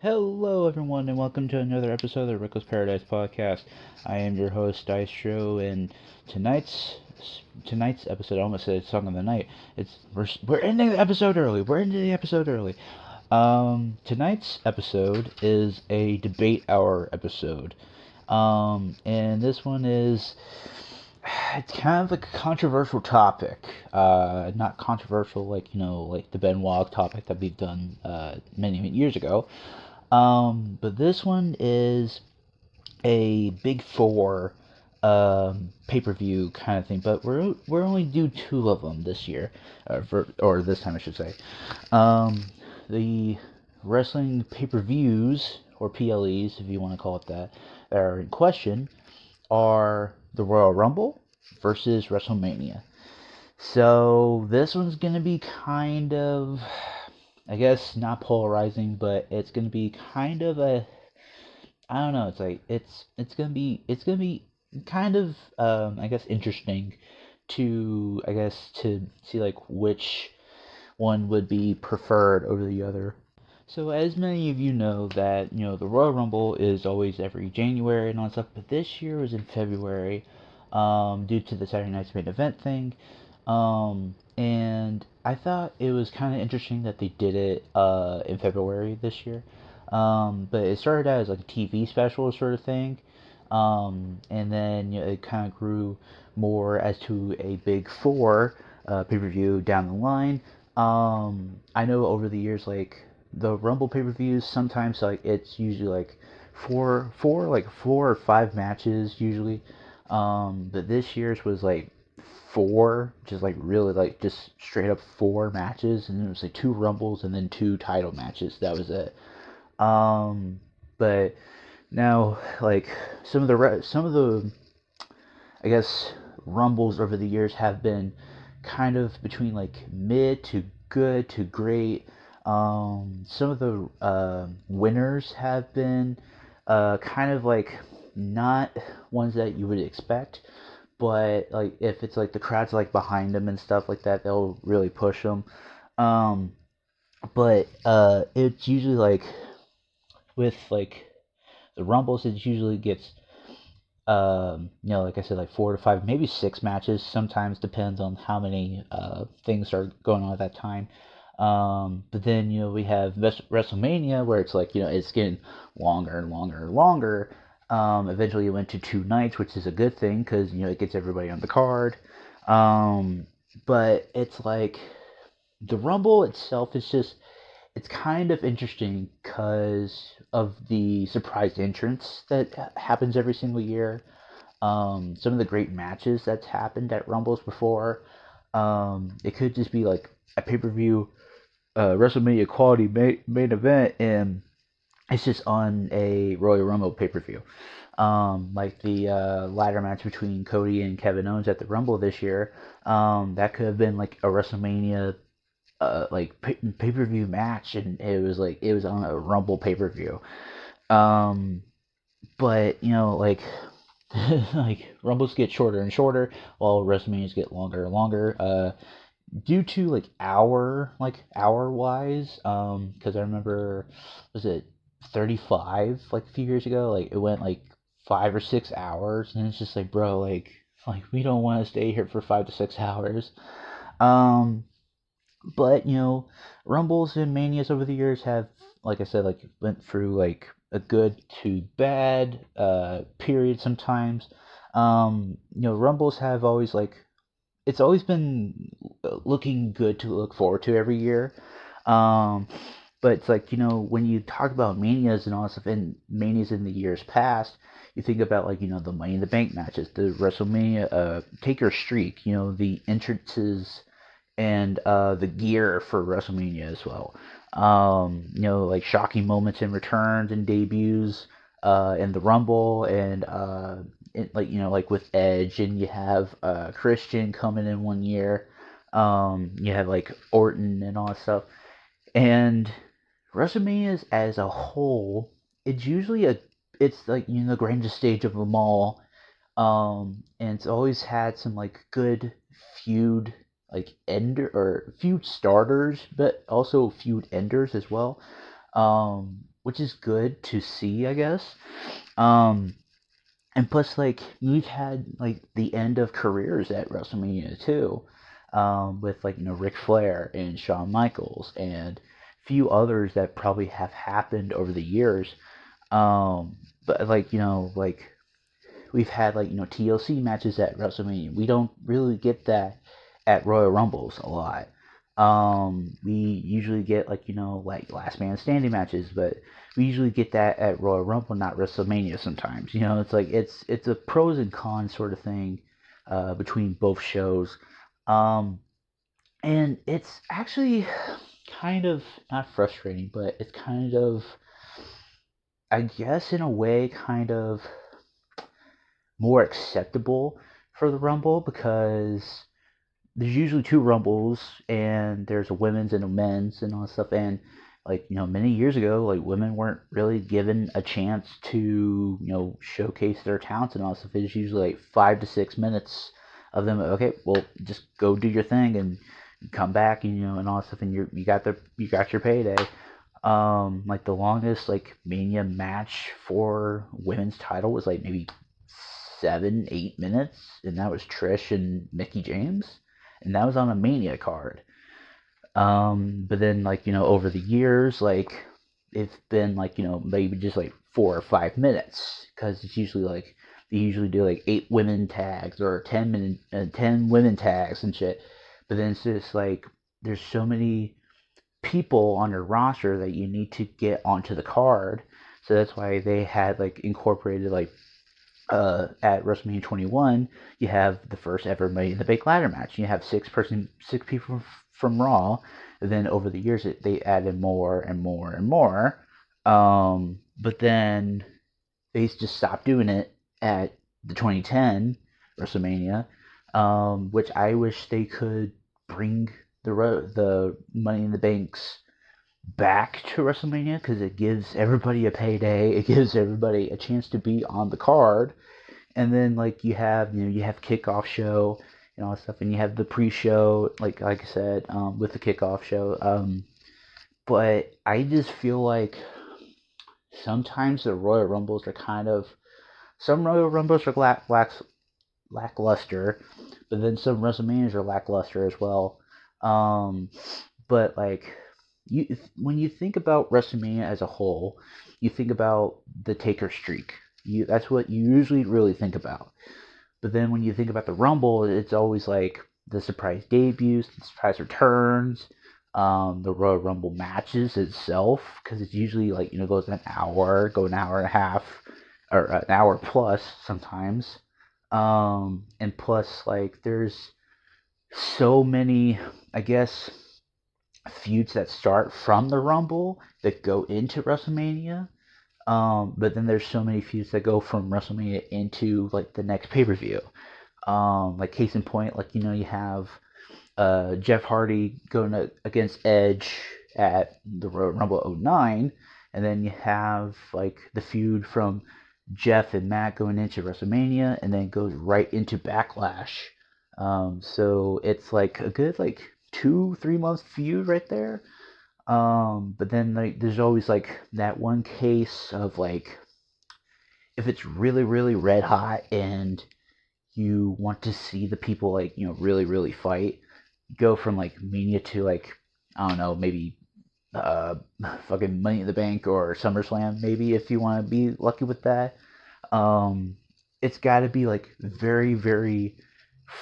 Hello, everyone, and welcome to another episode of the Rickles Paradise Podcast. I am your host, Dystro, and tonight's episode, I almost said Song of the Night. We're ending the episode early. We're ending the episode early. Tonight's episode is a debate hour episode. And this one is it's kind of like a controversial topic. Not controversial like the Benoit topic that we've done many years ago. But this one is a big four pay-per-view kind of thing. But we're only do two of them this year, or this time I should say. The wrestling pay-per-views or PLEs, if you want to call it that are in question are the Royal Rumble versus WrestleMania. So this one's gonna be kind of, I guess, not polarizing, but it's gonna be kind of a, I don't know. It's like it's gonna be kind of, I guess, interesting to see like which one would be preferred over the other. So as many of you know that, the Royal Rumble is always every January and all that stuff, but this year was in February, due to the Saturday Night's Main Event thing. And I thought it was kind of interesting that they did it in February this year. But it started out as like a TV special sort of thing. And then it kind of grew more as to a big four pay-per-view down the line. I know over the years, like the Rumble pay-per-views, sometimes like it's usually like four or five matches usually. But this year's was like four, just like really like just straight up four matches, and it was like two Rumbles and then two title matches. That was it. But now like some of the I guess Rumbles over the years have been kind of between like mid to good to great. Some of the winners have been kind of like not ones that you would expect, but like if it's like the crowd's like behind them and stuff like that, they'll really push them. Um, but it's usually like with like the Rumbles, it usually gets like I said, like four to five, maybe six matches. Sometimes depends on how many things are going on at that time. But then we have WrestleMania where it's like it's getting longer and longer and longer. Eventually it went to 2 nights, which is a good thing because it gets everybody on the card. Um, but it's like the Rumble itself is just it's kind of interesting because of the surprise entrance that happens every single year. Some of the great matches that's happened at Rumbles before. It could just be like a pay per view, WrestleMania quality main event, and it's just on a Royal Rumble pay per view. Like the ladder match between Cody and Kevin Owens at the Rumble this year. That could have been like a WrestleMania like pay per view match, and it was on a Rumble pay per view. Um, but like like Rumbles get shorter and shorter, while WrestleManias get longer and longer. Due to hour wise, because I remember was it 35 like a few years ago, like it went like 5 or 6 hours, and it's just like bro, like we don't want to stay here for 5 to 6 hours. Um, but Rumbles and Manias over the years have, like I said, like went through like a good to bad period sometimes. Rumbles have always like it's always been looking good to look forward to every year. Um, but it's like when you talk about manias and all that stuff, and manias in the years past, you think about like the Money in the Bank matches, the WrestleMania Taker Streak, the entrances and the gear for WrestleMania as well. Like shocking moments and returns and debuts in the Rumble and like with Edge, and you have Christian coming in one year. You have like Orton and all that stuff. And WrestleMania as a whole, it's usually it's like the grandest stage of them all. And it's always had some like good feud like feud starters, but also feud enders as well. which is good to see, I guess. Um, and plus, like, we've had like the end of careers at WrestleMania too, with like Ric Flair and Shawn Michaels and a few others that probably have happened over the years. But like like we've had like TLC matches at WrestleMania. We don't really get that at Royal Rumbles a lot. We usually get like like last man standing matches, but we usually get that at Royal Rumble, not WrestleMania. Sometimes it's like it's a pros and cons sort of thing between both shows, um, and it's actually kind of not frustrating, but it's kind of, I guess, in a way, kind of more acceptable for the Rumble because there's usually two Rumbles and there's a women's and a men's and all that stuff. And like many years ago, like women weren't really given a chance to showcase their talents and all that stuff. It's usually like 5 to 6 minutes of them. Okay, well, just go do your thing and come back, and all that stuff, and you got your payday. Like the longest like Mania match for women's title was like maybe 7, 8 minutes, and that was Trish and Mickey James, and that was on a Mania card. But then like over the years, like it's been like maybe just like 4 or 5 minutes because it's usually like they usually do like 8 women tags or 10 minute 10 women tags and shit. But then it's just like there's so many people on your roster that you need to get onto the card. So that's why they had like incorporated like at WrestleMania 21, you have the first ever Money in the Bank ladder match. You have six people from Raw. And then over the years, they added more and more and more. But then they just stopped doing it at the 2010 WrestleMania, which I wish they could bring the Money in the Banks back to WrestleMania because it gives everybody a payday. It gives everybody a chance to be on the card, and then like you have kickoff show and all that stuff, and you have the pre-show like I said with the kickoff show. But I just feel like sometimes the Royal Rumbles are kind of some Royal Rumbles are lackluster, but then some WrestleManias are lackluster as well. Um, but like when you think about WrestleMania as a whole, you think about the Taker streak. That's what you usually really think about. But then when you think about the Rumble, it's always like the surprise debuts, the surprise returns, the Royal Rumble matches itself, because it's usually like goes an hour and a half, or an hour plus sometimes. And plus like there's so many, I guess, feuds that start from the Rumble that go into WrestleMania. But then there's so many feuds that go from WrestleMania into like the next pay per view. Like case in point, like you have Jeff Hardy going against Edge at the Royal Rumble '09, and then you have like the feud from Jeff and Matt going into WrestleMania, and then goes right into Backlash. So it's like a good like 2 3 month feud right there. But then like there's always like that one case of like if it's really really red hot and you want to see the people like really really fight, go from like Mania to like I don't know, maybe uh fucking Money in the Bank or SummerSlam maybe if you want to be lucky with that. Um, it's got to be like very very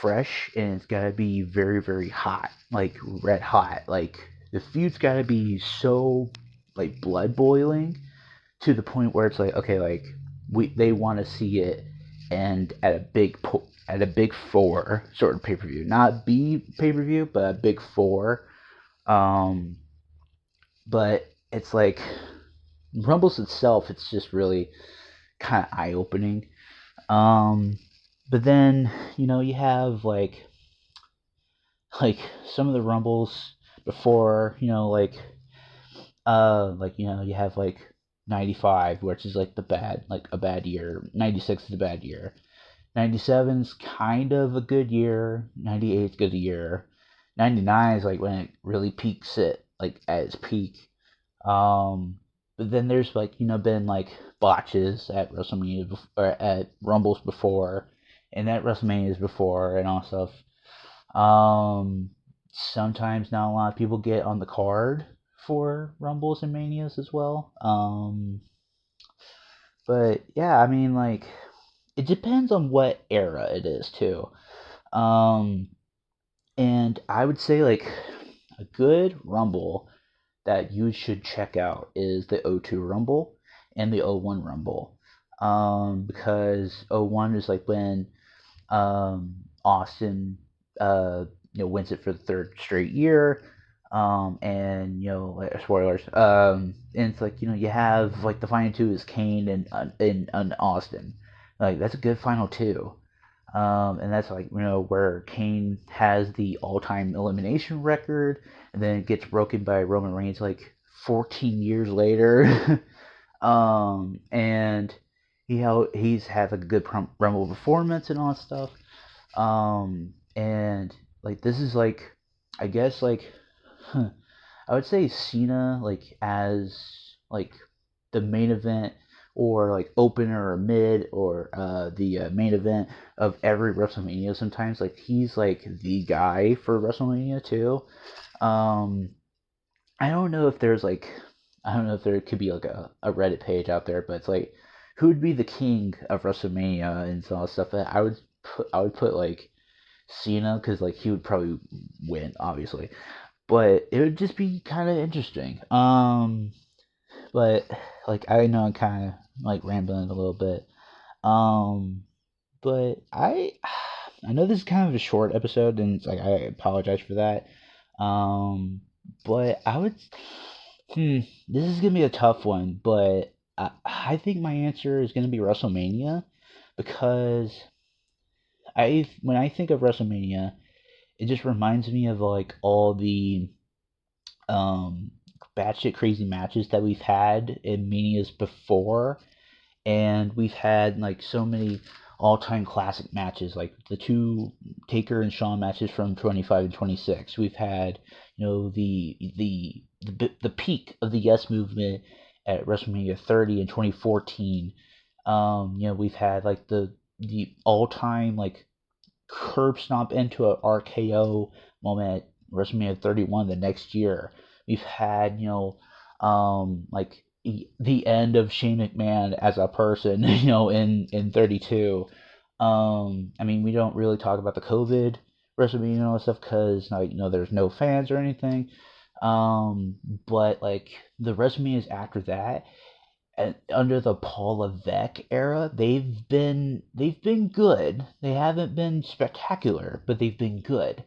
fresh, and it's got to be very very hot, like red hot. Like the feud's got to be so like blood boiling to the point where it's like okay, like they want to see it, and at at a big four sort of pay-per-view, not B pay-per-view but a big four. um but it's like Rumbles itself, it's just really kind of eye-opening. um but then you have like some of the Rumbles before, you have like 95, which is like a bad year. 96 is a bad year. 97's kind of a good year. 98 is a good year. 99 is like when it really peaks at its peak. Um But then there's like been like botches at WrestleMania or at Rumbles before, and at WrestleManias before, and all stuff. Sometimes not a lot of people get on the card for Rumbles and Manias as well. But yeah, I mean, like, it depends on what era it is too. Um, and I would say like a good Rumble that you should check out is the '02 Rumble and the '01 Rumble. Because '01 is like when Austin wins it for the third straight year. And like, spoilers. And it's like you have like the final two is Kane and Austin. Like that's a good final two. And that's like where Kane has the all-time elimination record, and then it gets broken by Roman Reigns like 14 years later. And he's had like a good Rumble performance and all that stuff. And like this is like, I guess like, I would say Cena like as like the main event or like opener or mid or the main event of every WrestleMania. Sometimes like he's like the guy for WrestleMania too. Um, I don't know if there's like, I don't know if there could be like a Reddit page out there, but it's like who would be the king of WrestleMania and all that stuff. I would put like Cena because like he would probably win, obviously, but it would just be kind of interesting. But like I know I'm kind of like rambling a little bit. Um, but I know this is kind of a short episode, and it's like I apologize for that. Um, but I would. This is gonna be a tough one, but I think my answer is gonna be WrestleMania because I when I think of WrestleMania, it just reminds me of like all the um batshit crazy matches that we've had in Manias before, and we've had like so many all-time classic matches like the two Taker and Shawn matches from 25 and 26. We've had the peak of the Yes movement at WrestleMania 30 in 2014. We've had like the all-time like curb stomp into an RKO moment at WrestleMania 31 the next year. We've had, like the end of Shane McMahon as a person, in 32. I mean, we don't really talk about the COVID WrestleMania and all that stuff because, like, there's no fans or anything. But like the WrestleManias after that, and under the Paul Levesque era, they've been good. They haven't been spectacular, but they've been good.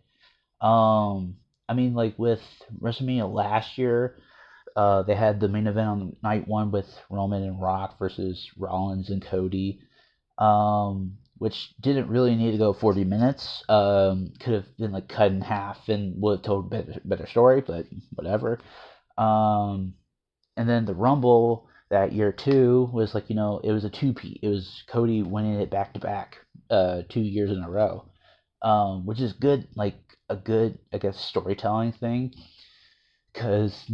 I mean, like with WrestleMania last year, they had the main event on night one with Roman and Rock versus Rollins and Cody, which didn't really need to go 40 minutes. Could have been like cut in half and would have told a better story, but whatever. Um, and then the Rumble that year too was like it was a two-peat. It was Cody winning it back to back, 2 years in a row, which is good, like a good I guess storytelling thing, because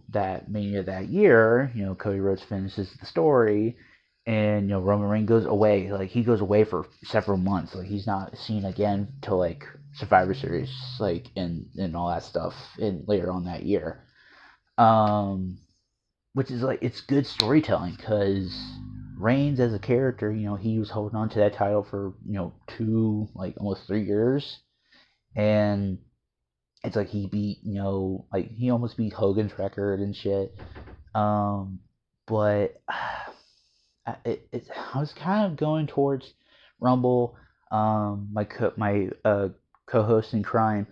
that Mania that year, Cody Rhodes finishes the story, and Roman Reigns goes away. Like he goes away for several months. Like he's not seen again till like Survivor Series, like and all that stuff, and later on that year. Um, which is like it's good storytelling because Reigns as a character, he was holding on to that title for 2 like almost 3 years, and it's like he beat like he almost beat Hogan's record and shit. Um, but I was kind of going towards Rumble. My co-host in crime,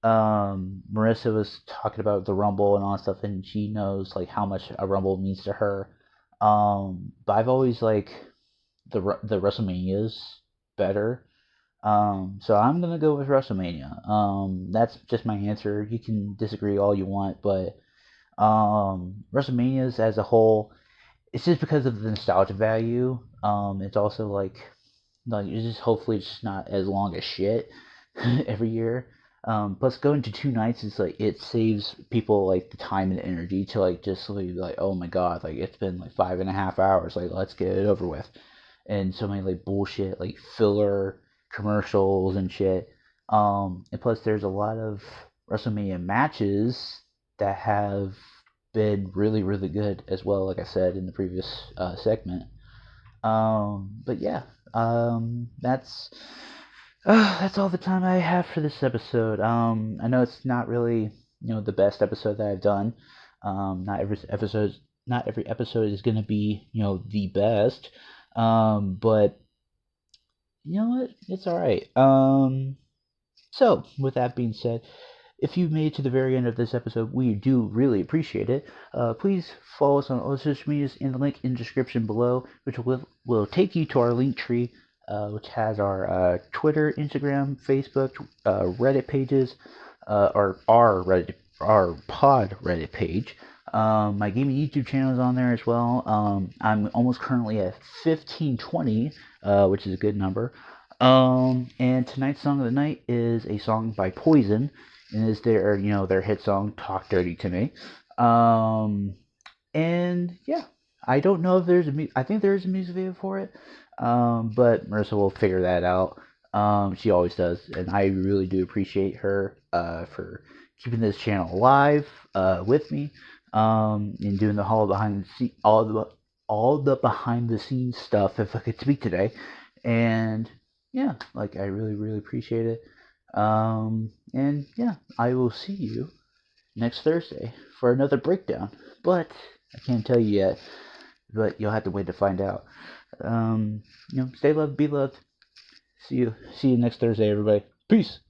Marissa was talking about the Rumble and all that stuff, and she knows like how much a Rumble means to her. But I've always like the WrestleManias better. So I'm gonna go with WrestleMania. That's just my answer. You can disagree all you want, but WrestleManias as a whole, it's just because of the nostalgia value. It's also like it's just hopefully it's just not as long as shit every year. Plus, going to 2 nights is like it saves people like the time and energy to like just like oh my god, like it's been like 5.5 hours, like let's get it over with, and so many like bullshit like filler commercials and shit. And plus, there's a lot of WrestleMania matches that have been really really good as well. Like I said in the previous segment. But yeah, that's all the time I have for this episode. I know it's not really the best episode that I've done. Not every episode is gonna be the best. But you know what? It's all right. So with that being said, if you made it to the very end of this episode, we do really appreciate it. Please follow us on all social medias in the link in the description below, which will take you to our link tree, which has our Twitter, Instagram, Facebook, Reddit pages, our pod Reddit page. My gaming YouTube channel is on there as well. I'm almost currently at 1520, which is a good number. And tonight's song of the night is a song by Poison, and is their hit song "Talk Dirty to Me." And yeah, I don't know if I think there's a music video for it, but Marissa will figure that out. She always does, and I really do appreciate her for keeping this channel alive with me, and doing the all the behind the scenes stuff. If I could speak today, and yeah, like I really really appreciate it. And yeah, I will see you next Thursday for another breakdown. But I can't tell you yet. But you'll have to wait to find out. Stay loved, be loved. See you next Thursday, everybody. Peace.